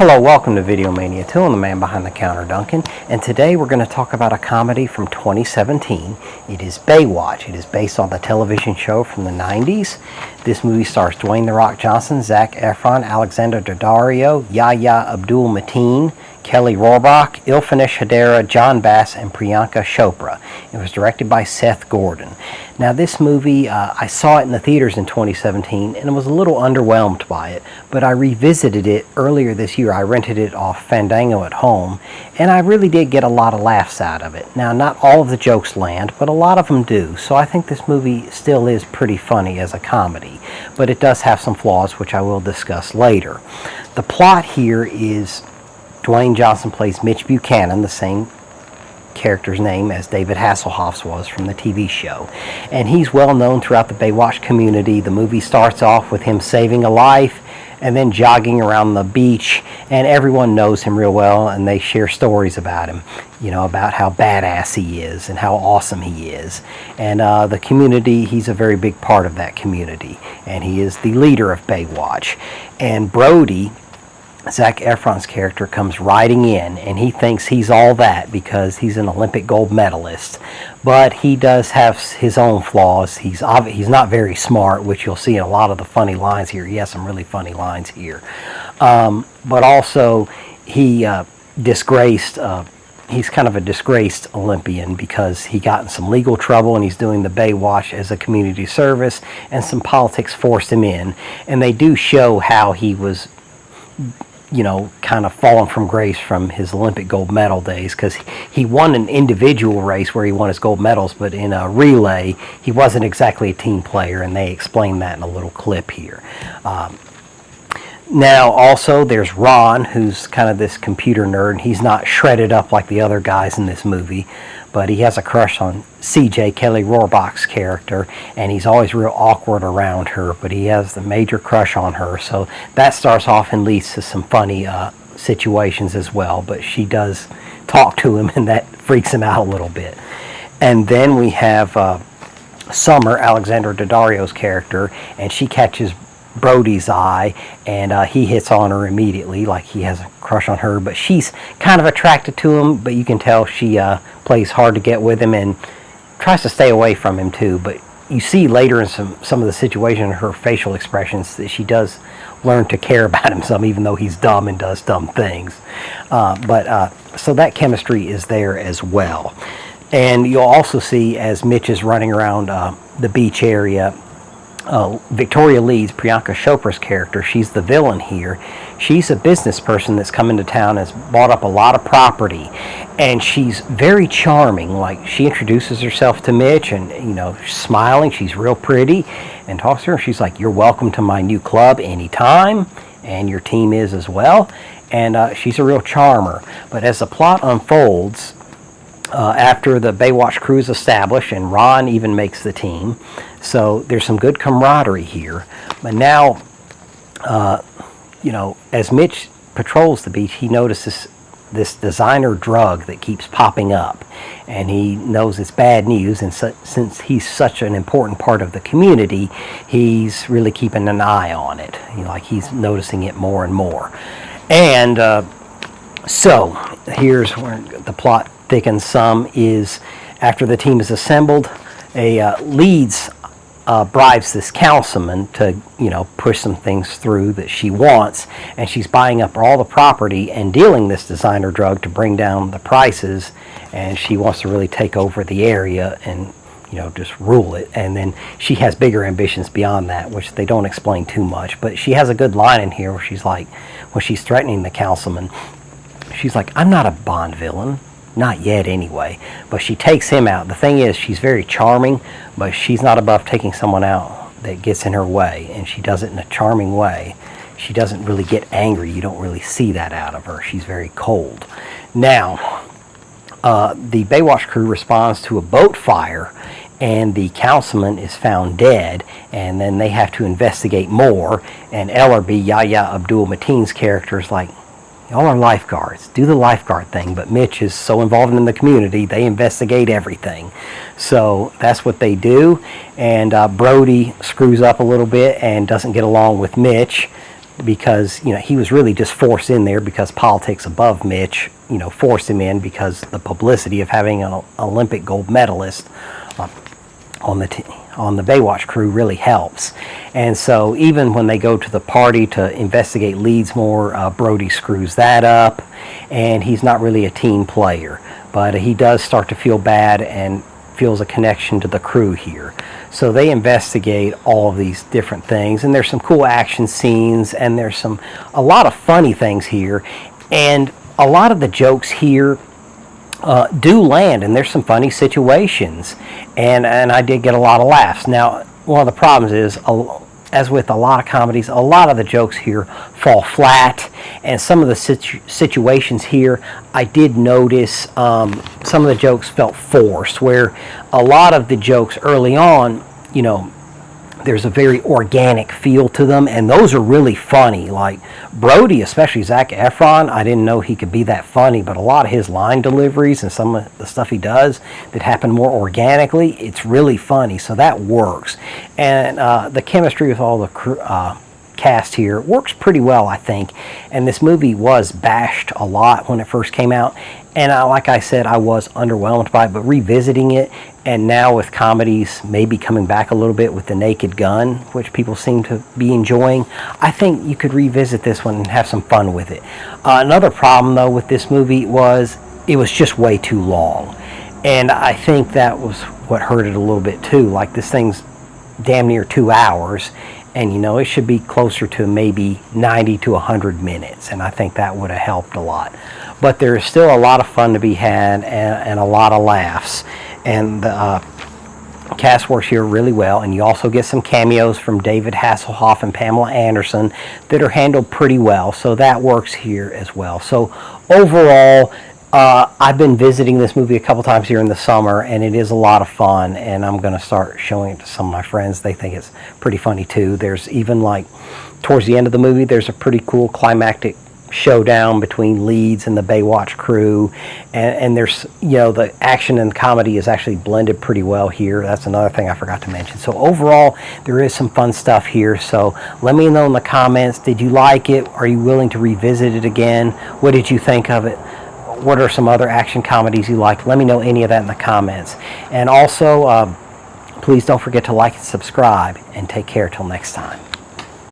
Hello, welcome to Video Mania 2. I'm the man behind the counter, Duncan, and today we're going to talk about a comedy from 2017. It is Baywatch. It is based on the television show from the 90s. This movie stars Dwayne "The Rock" Johnson, Zac Efron, Alexander Daddario, Yahya Abdul-Mateen, Kelly Rohrbach, Ilfinish Hadera, John Bass, and Priyanka Chopra. It was directed by Seth Gordon. Now this movie, I saw it in the theaters in 2017 and was a little underwhelmed by it, but I revisited it earlier this year. I rented it off Fandango at home, and I really did get a lot of laughs out of it. Now not all of the jokes land, but a lot of them do, so I think this movie still is pretty funny as a comedy, but it does have some flaws which I will discuss later. The plot here is Dwayne Johnson plays Mitch Buchanan, the same character's name as David Hasselhoff's was from the TV show. And he's well known throughout the Baywatch community. The movie starts off with him saving a life and then jogging around the beach, and everyone knows him real well and they share stories about him, you know, about how badass he is and how awesome he is. And the community, he's a very big part of that community, and he is the leader of Baywatch. And Brody, Zac Efron's character, comes riding in, and he thinks he's all that because he's an Olympic gold medalist, but he does have his own flaws. He's not very smart, which you'll see in a lot of the funny lines here. He has some really funny lines here, but also he disgraced. He's kind of a disgraced Olympian because he got in some legal trouble and he's doing the Baywatch as a community service, and some politics forced him in, and they do show how he was, you know, kind of fallen from grace from his Olympic gold medal days, because he won an individual race where he won his gold medals, but in a relay he wasn't exactly a team player, and they explain that in a little clip here. Now also there's Ron, who's kind of this computer nerd. He's not shredded up like the other guys in this movie, but he has a crush on CJ, Kelly Rohrbach's character, and he's always real awkward around her, but he has the major crush on her. So that starts off and leads to some funny situations as well, but she does talk to him and that freaks him out a little bit. And then we have Summer, Alexander Daddario's character, and she catches Brody's eye, and he hits on her immediately, like he has a crush on her, but she's kind of attracted to him, but you can tell she plays hard to get with him and tries to stay away from him too. But you see later in some of the situation, her facial expressions, that she does learn to care about him some, even though he's dumb and does dumb things. So that chemistry is there as well. And you'll also see, as Mitch is running around the beach area, Victoria Leeds, Priyanka Chopra's character, she's the villain here. She's a business person that's come into town, has bought up a lot of property, and she's very charming. Like, she introduces herself to Mitch, and, you know, smiling, she's real pretty, and talks to her. She's like, "You're welcome to my new club anytime," and your team is as well. And she's a real charmer. But as the plot unfolds, after the Baywatch crew is established, and Ron even makes the team, so there's some good camaraderie here. But now, you know, as Mitch patrols the beach, he notices this designer drug that keeps popping up, and he knows it's bad news, and since he's such an important part of the community, he's really keeping an eye on it. You know, like, he's noticing it more and more. And so here's where the plot thickens some. Is after the team is assembled, a Leeds bribes this councilman to, you know, push some things through that she wants, and she's buying up all the property and dealing this designer drug to bring down the prices, and she wants to really take over the area and, you know, just rule it. And then she has bigger ambitions beyond that, which they don't explain too much, but she has a good line in here where she's like, when she's threatening the councilman, she's like, "I'm not a Bond villain. Not yet anyway." But she takes him out. The thing is, she's very charming, but she's not above taking someone out that gets in her way, and she does it in a charming way. She doesn't really get angry. You don't really see that out of her. She's very cold. Now, the Baywatch crew responds to a boat fire, and the councilman is found dead, and then they have to investigate more, and Ellerby, Yahya Abdul-Mateen's character, is like, "Y'all are lifeguards. Do the lifeguard thing." But Mitch is so involved in the community, they investigate everything. So that's what they do. And Brody screws up a little bit and doesn't get along with Mitch. because, you know, he was really just forced in there because politics above Mitch, you know, forced him in because the publicity of having an Olympic gold medalist on the Baywatch crew really helps. And so even when they go to the party to investigate leads more, Brody screws that up, and he's not really a team player. But he does start to feel bad and feels a connection to the crew here. So they investigate all of these different things, and there's some cool action scenes, and there's a lot of funny things here, and a lot of the jokes here do land, and there's some funny situations, and I did get a lot of laughs. Now, one of the problems is, as with a lot of comedies, a lot of the jokes here fall flat, and some of the situations here, I did notice some of the jokes felt forced, where a lot of the jokes early on, you know, there's a very organic feel to them, and those are really funny. Like Brody, especially Zac Efron, I didn't know he could be that funny, but a lot of his line deliveries and some of the stuff he does that happen more organically, it's really funny, so that works. And the chemistry with all the cast here works pretty well, I think. And this movie was bashed a lot when it first came out, and like I said, I was underwhelmed by it, but revisiting it, and now with comedies maybe coming back a little bit with The Naked Gun, which people seem to be enjoying, I think you could revisit this one and have some fun with it. Another problem, though, with this movie was it was just way too long. And I think that was what hurt it a little bit, too. Like, this thing's damn near 2 hours, and, you know, it should be closer to maybe 90 to 100 minutes, and I think that would have helped a lot. But there is still a lot of fun to be had, and a lot of laughs. And the cast works here really well, and you also get some cameos from David Hasselhoff and Pamela Anderson that are handled pretty well, so that works here as well. So overall, I've been visiting this movie a couple times here in the summer, and it is a lot of fun, and I'm going to start showing it to some of my friends. They think it's pretty funny too. There's even, like, towards the end of the movie, there's a pretty cool climactic showdown between Leeds and the Baywatch crew, and there's, you know, the action and comedy is actually blended pretty well here. That's another thing I forgot to mention. So overall, there is some fun stuff here. So let me know in the comments, did you like it? Are you willing to revisit it again? What did you think of it? What are some other action comedies you like? Let me know any of that in the comments. And also, please don't forget to like and subscribe, and take care till next time.